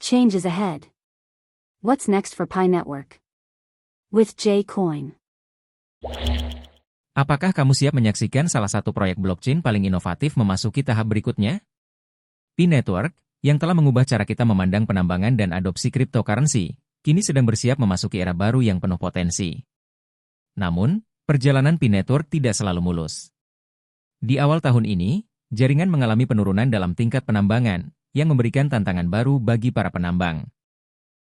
Change is ahead. What's next for Pi Network? With J-Coin. Apakah kamu siap menyaksikan salah satu proyek blockchain paling inovatif memasuki tahap berikutnya? Pi Network, yang telah mengubah cara kita memandang penambangan dan adopsi cryptocurrency, kini sedang bersiap memasuki era baru yang penuh potensi. Namun, perjalanan Pi Network tidak selalu mulus. Di awal tahun ini, jaringan mengalami penurunan dalam tingkat penambangan, yang memberikan tantangan baru bagi para penambang.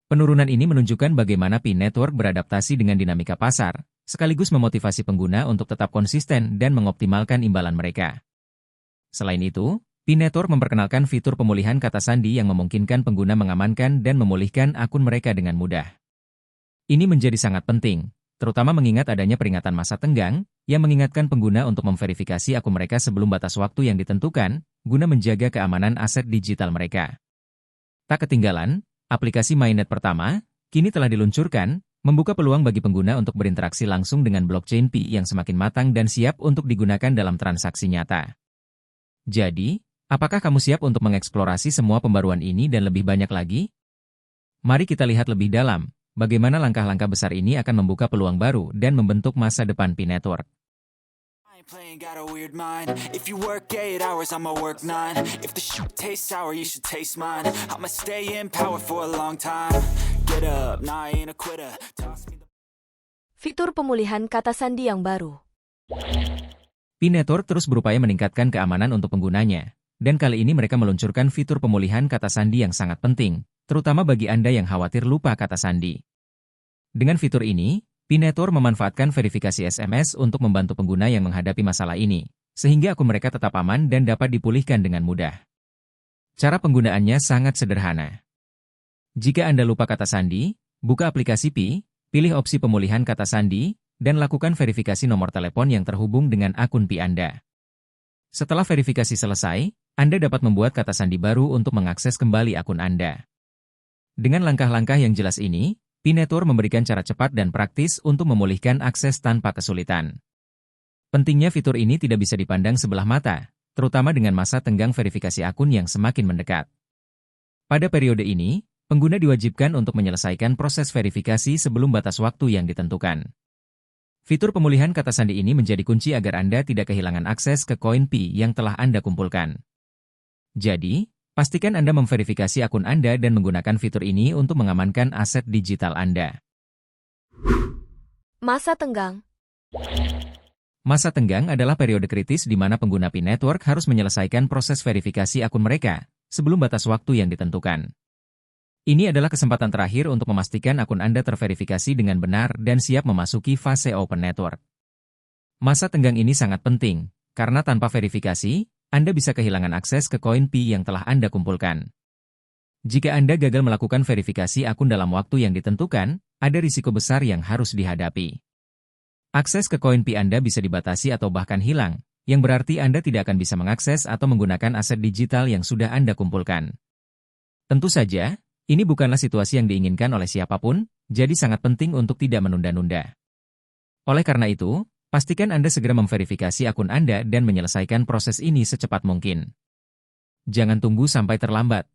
Penurunan ini menunjukkan bagaimana Pi Network beradaptasi dengan dinamika pasar, sekaligus memotivasi pengguna untuk tetap konsisten dan mengoptimalkan imbalan mereka. Selain itu, Pi Network memperkenalkan fitur pemulihan kata sandi yang memungkinkan pengguna mengamankan dan memulihkan akun mereka dengan mudah. Ini menjadi sangat penting, terutama mengingat adanya peringatan masa tenggang, yang mengingatkan pengguna untuk memverifikasi akun mereka sebelum batas waktu yang ditentukan, guna menjaga keamanan aset digital mereka. Tak ketinggalan, aplikasi Mainnet pertama, kini telah diluncurkan, membuka peluang bagi pengguna untuk berinteraksi langsung dengan blockchain Pi yang semakin matang dan siap untuk digunakan dalam transaksi nyata. Jadi, apakah kamu siap untuk mengeksplorasi semua pembaruan ini dan lebih banyak lagi? Mari kita lihat lebih dalam, bagaimana langkah-langkah besar ini akan membuka peluang baru dan membentuk masa depan Pi Network. Playing got a weird mind. If you work 8 hours, I'ma work 9. If the shit tastes sour, you should taste mine. I'ma stay in power for a long time. Get up, nah I ain't a quitter. Fitur pemulihan kata sandi yang baru. Pi Network terus berupaya meningkatkan keamanan untuk penggunanya, dan kali ini mereka meluncurkan fitur pemulihan kata sandi yang sangat penting, terutama bagi Anda yang khawatir lupa kata sandi. Dengan fitur ini, Pi Network memanfaatkan verifikasi SMS untuk membantu pengguna yang menghadapi masalah ini, sehingga akun mereka tetap aman dan dapat dipulihkan dengan mudah. Cara penggunaannya sangat sederhana. Jika Anda lupa kata sandi, buka aplikasi Pi, pilih opsi pemulihan kata sandi, dan lakukan verifikasi nomor telepon yang terhubung dengan akun Pi Anda. Setelah verifikasi selesai, Anda dapat membuat kata sandi baru untuk mengakses kembali akun Anda. Dengan langkah-langkah yang jelas ini, Pi Network memberikan cara cepat dan praktis untuk memulihkan akses tanpa kesulitan. Pentingnya fitur ini tidak bisa dipandang sebelah mata, terutama dengan masa tenggang verifikasi akun yang semakin mendekat. Pada periode ini, pengguna diwajibkan untuk menyelesaikan proses verifikasi sebelum batas waktu yang ditentukan. Fitur pemulihan kata sandi ini menjadi kunci agar Anda tidak kehilangan akses ke koin Pi yang telah Anda kumpulkan. Jadi, pastikan Anda memverifikasi akun Anda dan menggunakan fitur ini untuk mengamankan aset digital Anda. Masa tenggang. Masa tenggang adalah periode kritis di mana pengguna Pi Network harus menyelesaikan proses verifikasi akun mereka sebelum batas waktu yang ditentukan. Ini adalah kesempatan terakhir untuk memastikan akun Anda terverifikasi dengan benar dan siap memasuki fase Open Network. Masa tenggang ini sangat penting, karena tanpa verifikasi, Anda bisa kehilangan akses ke koin Pi yang telah Anda kumpulkan. Jika Anda gagal melakukan verifikasi akun dalam waktu yang ditentukan, ada risiko besar yang harus dihadapi. Akses ke koin Pi Anda bisa dibatasi atau bahkan hilang, yang berarti Anda tidak akan bisa mengakses atau menggunakan aset digital yang sudah Anda kumpulkan. Tentu saja, ini bukanlah situasi yang diinginkan oleh siapapun, jadi sangat penting untuk tidak menunda-nunda. Oleh karena itu, pastikan Anda segera memverifikasi akun Anda dan menyelesaikan proses ini secepat mungkin. Jangan tunggu sampai terlambat.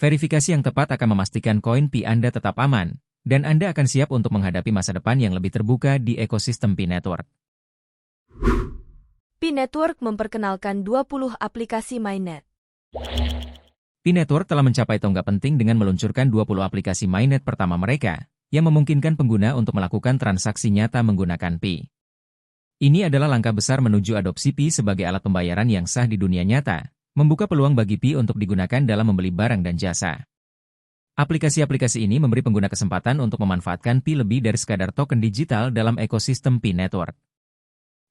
Verifikasi yang tepat akan memastikan koin Pi Anda tetap aman, dan Anda akan siap untuk menghadapi masa depan yang lebih terbuka di ekosistem Pi Network. Pi Network memperkenalkan 20 aplikasi Mainnet. Pi Network telah mencapai tonggak penting dengan meluncurkan 20 aplikasi Mainnet pertama mereka, yang memungkinkan pengguna untuk melakukan transaksi nyata menggunakan Pi. Ini adalah langkah besar menuju adopsi Pi sebagai alat pembayaran yang sah di dunia nyata, membuka peluang bagi Pi untuk digunakan dalam membeli barang dan jasa. Aplikasi-aplikasi ini memberi pengguna kesempatan untuk memanfaatkan Pi lebih dari sekadar token digital dalam ekosistem Pi Network.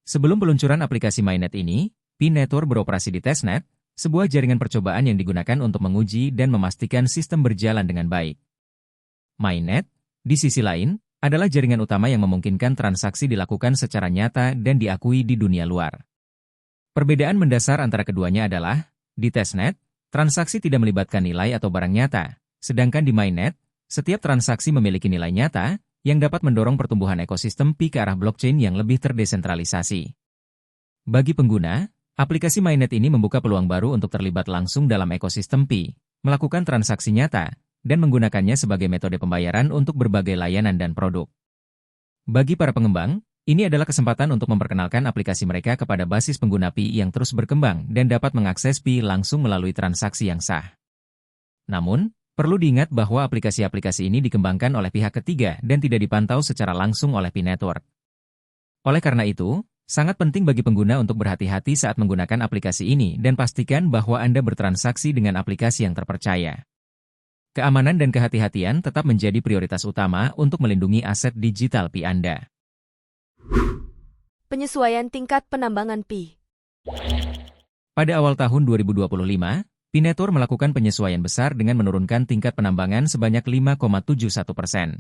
Sebelum peluncuran aplikasi Mainnet ini, Pi Network beroperasi di testnet, sebuah jaringan percobaan yang digunakan untuk menguji dan memastikan sistem berjalan dengan baik. Mainnet, di sisi lain, adalah jaringan utama yang memungkinkan transaksi dilakukan secara nyata dan diakui di dunia luar. Perbedaan mendasar antara keduanya adalah, di testnet, transaksi tidak melibatkan nilai atau barang nyata, sedangkan di Mainnet, setiap transaksi memiliki nilai nyata, yang dapat mendorong pertumbuhan ekosistem Pi ke arah blockchain yang lebih terdesentralisasi. Bagi pengguna, aplikasi Mainnet ini membuka peluang baru untuk terlibat langsung dalam ekosistem Pi, melakukan transaksi nyata, dan menggunakannya sebagai metode pembayaran untuk berbagai layanan dan produk. Bagi para pengembang, ini adalah kesempatan untuk memperkenalkan aplikasi mereka kepada basis pengguna Pi yang terus berkembang dan dapat mengakses Pi langsung melalui transaksi yang sah. Namun, perlu diingat bahwa aplikasi-aplikasi ini dikembangkan oleh pihak ketiga dan tidak dipantau secara langsung oleh Pi Network. Oleh karena itu, sangat penting bagi pengguna untuk berhati-hati saat menggunakan aplikasi ini dan pastikan bahwa Anda bertransaksi dengan aplikasi yang terpercaya. Keamanan dan kehati-hatian tetap menjadi prioritas utama untuk melindungi aset digital Pi Anda. Penyesuaian tingkat penambangan Pi. Pada awal tahun 2025, Pi Network melakukan penyesuaian besar dengan menurunkan tingkat penambangan sebanyak 5,71%.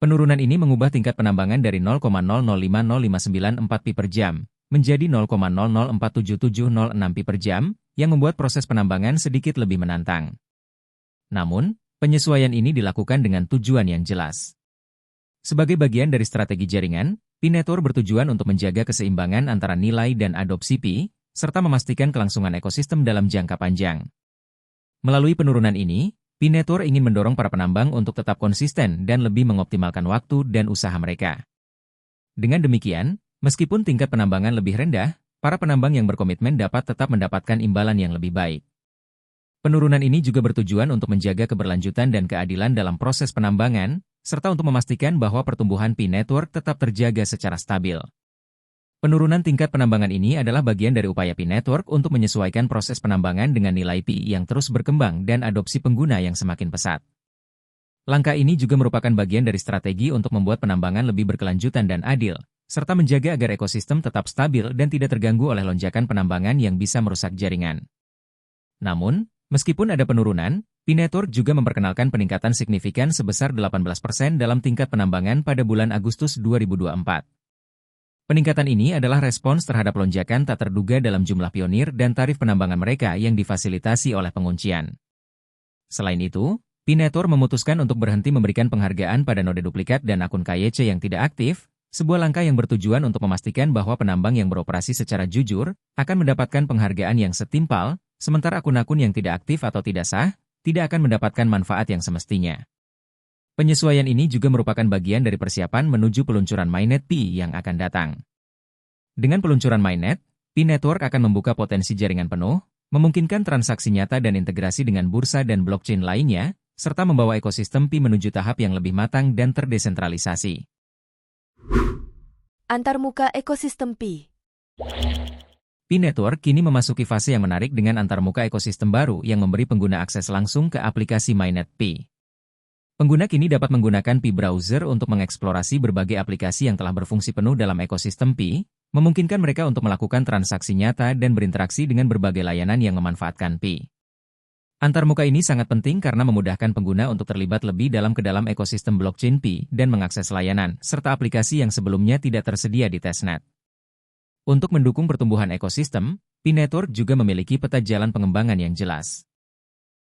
Penurunan ini mengubah tingkat penambangan dari 0,00505994 Pi per jam menjadi 0,00477706 Pi per jam, yang membuat proses penambangan sedikit lebih menantang. Namun, penyesuaian ini dilakukan dengan tujuan yang jelas. Sebagai bagian dari strategi jaringan, Pi Network bertujuan untuk menjaga keseimbangan antara nilai dan adopsi Pi, serta memastikan kelangsungan ekosistem dalam jangka panjang. Melalui penurunan ini, Pi Network ingin mendorong para penambang untuk tetap konsisten dan lebih mengoptimalkan waktu dan usaha mereka. Dengan demikian, meskipun tingkat penambangan lebih rendah, para penambang yang berkomitmen dapat tetap mendapatkan imbalan yang lebih baik. Penurunan ini juga bertujuan untuk menjaga keberlanjutan dan keadilan dalam proses penambangan, serta untuk memastikan bahwa pertumbuhan Pi Network tetap terjaga secara stabil. Penurunan tingkat penambangan ini adalah bagian dari upaya Pi Network untuk menyesuaikan proses penambangan dengan nilai Pi yang terus berkembang dan adopsi pengguna yang semakin pesat. Langkah ini juga merupakan bagian dari strategi untuk membuat penambangan lebih berkelanjutan dan adil, serta menjaga agar ekosistem tetap stabil dan tidak terganggu oleh lonjakan penambangan yang bisa merusak jaringan. Namun, meskipun ada penurunan, Pi Network juga memperkenalkan peningkatan signifikan sebesar 18% dalam tingkat penambangan pada bulan Agustus 2024. Peningkatan ini adalah respons terhadap lonjakan tak terduga dalam jumlah pionir dan tarif penambangan mereka yang difasilitasi oleh penguncian. Selain itu, Pi Network memutuskan untuk berhenti memberikan penghargaan pada node duplikat dan akun KYC yang tidak aktif, sebuah langkah yang bertujuan untuk memastikan bahwa penambang yang beroperasi secara jujur akan mendapatkan penghargaan yang setimpal, sementara akun-akun yang tidak aktif atau tidak sah tidak akan mendapatkan manfaat yang semestinya. Penyesuaian ini juga merupakan bagian dari persiapan menuju peluncuran Mainnet Pi yang akan datang. Dengan peluncuran Mainnet, Pi Network akan membuka potensi jaringan penuh, memungkinkan transaksi nyata dan integrasi dengan bursa dan blockchain lainnya, serta membawa ekosistem Pi menuju tahap yang lebih matang dan terdesentralisasi. Antarmuka ekosistem Pi. Pi Network kini memasuki fase yang menarik dengan antarmuka ekosistem baru yang memberi pengguna akses langsung ke aplikasi Mainnet Pi. Pengguna kini dapat menggunakan Pi Browser untuk mengeksplorasi berbagai aplikasi yang telah berfungsi penuh dalam ekosistem Pi, memungkinkan mereka untuk melakukan transaksi nyata dan berinteraksi dengan berbagai layanan yang memanfaatkan Pi. Antarmuka ini sangat penting karena memudahkan pengguna untuk terlibat lebih dalam ekosistem blockchain Pi dan mengakses layanan serta aplikasi yang sebelumnya tidak tersedia di testnet. Untuk mendukung pertumbuhan ekosistem, Pi Network juga memiliki peta jalan pengembangan yang jelas.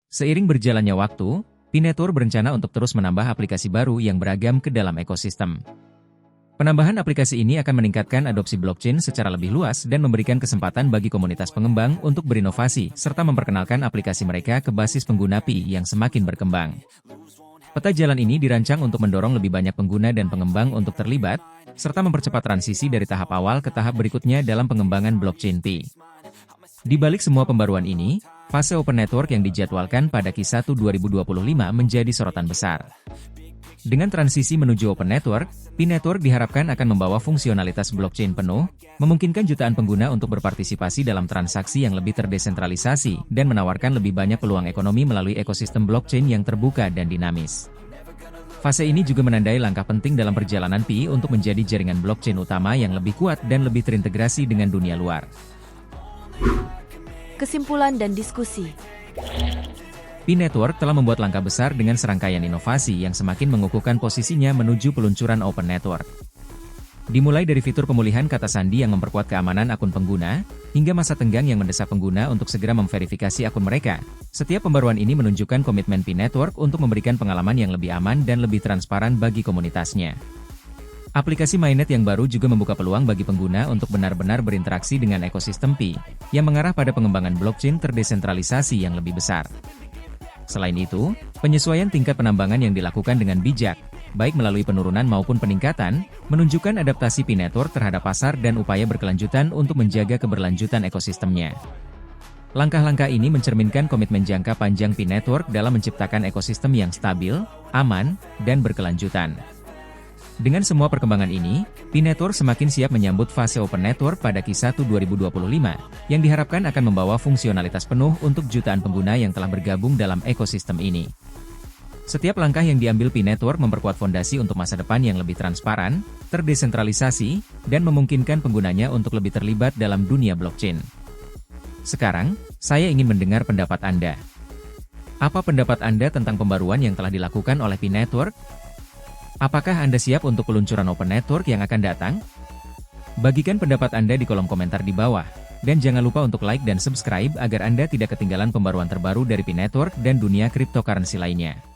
Seiring berjalannya waktu, Pi Network berencana untuk terus menambah aplikasi baru yang beragam ke dalam ekosistem. Penambahan aplikasi ini akan meningkatkan adopsi blockchain secara lebih luas dan memberikan kesempatan bagi komunitas pengembang untuk berinovasi serta memperkenalkan aplikasi mereka ke basis pengguna Pi yang semakin berkembang. Peta jalan ini dirancang untuk mendorong lebih banyak pengguna dan pengembang untuk terlibat, serta mempercepat transisi dari tahap awal ke tahap berikutnya dalam pengembangan blockchain Pi. Di balik semua pembaruan ini, fase Open Network yang dijadwalkan pada Q1 2025 menjadi sorotan besar. Dengan transisi menuju Open Network, Pi Network diharapkan akan membawa fungsionalitas blockchain penuh, memungkinkan jutaan pengguna untuk berpartisipasi dalam transaksi yang lebih terdesentralisasi, dan menawarkan lebih banyak peluang ekonomi melalui ekosistem blockchain yang terbuka dan dinamis. Fase ini juga menandai langkah penting dalam perjalanan Pi untuk menjadi jaringan blockchain utama yang lebih kuat dan lebih terintegrasi dengan dunia luar. Kesimpulan dan diskusi. Pi Network telah membuat langkah besar dengan serangkaian inovasi yang semakin mengukuhkan posisinya menuju peluncuran Open Network. Dimulai dari fitur pemulihan kata sandi yang memperkuat keamanan akun pengguna, hingga masa tenggang yang mendesak pengguna untuk segera memverifikasi akun mereka, setiap pembaruan ini menunjukkan komitmen Pi Network untuk memberikan pengalaman yang lebih aman dan lebih transparan bagi komunitasnya. Aplikasi Mainnet yang baru juga membuka peluang bagi pengguna untuk benar-benar berinteraksi dengan ekosistem Pi, yang mengarah pada pengembangan blockchain terdesentralisasi yang lebih besar. Selain itu, penyesuaian tingkat penambangan yang dilakukan dengan bijak, baik melalui penurunan maupun peningkatan, menunjukkan adaptasi Pi Network terhadap pasar dan upaya berkelanjutan untuk menjaga keberlanjutan ekosistemnya. Langkah-langkah ini mencerminkan komitmen jangka panjang Pi Network dalam menciptakan ekosistem yang stabil, aman, dan berkelanjutan. Dengan semua perkembangan ini, Pi Network semakin siap menyambut fase Open Network pada Q1 2025, yang diharapkan akan membawa fungsionalitas penuh untuk jutaan pengguna yang telah bergabung dalam ekosistem ini. Setiap langkah yang diambil Pi Network memperkuat fondasi untuk masa depan yang lebih transparan, terdesentralisasi, dan memungkinkan penggunanya untuk lebih terlibat dalam dunia blockchain. Sekarang, saya ingin mendengar pendapat Anda. Apa pendapat Anda tentang pembaruan yang telah dilakukan oleh Pi Network? Apakah Anda siap untuk peluncuran Open Network yang akan datang? Bagikan pendapat Anda di kolom komentar di bawah, dan jangan lupa untuk like dan subscribe agar Anda tidak ketinggalan pembaruan terbaru dari Pi Network dan dunia cryptocurrency lainnya.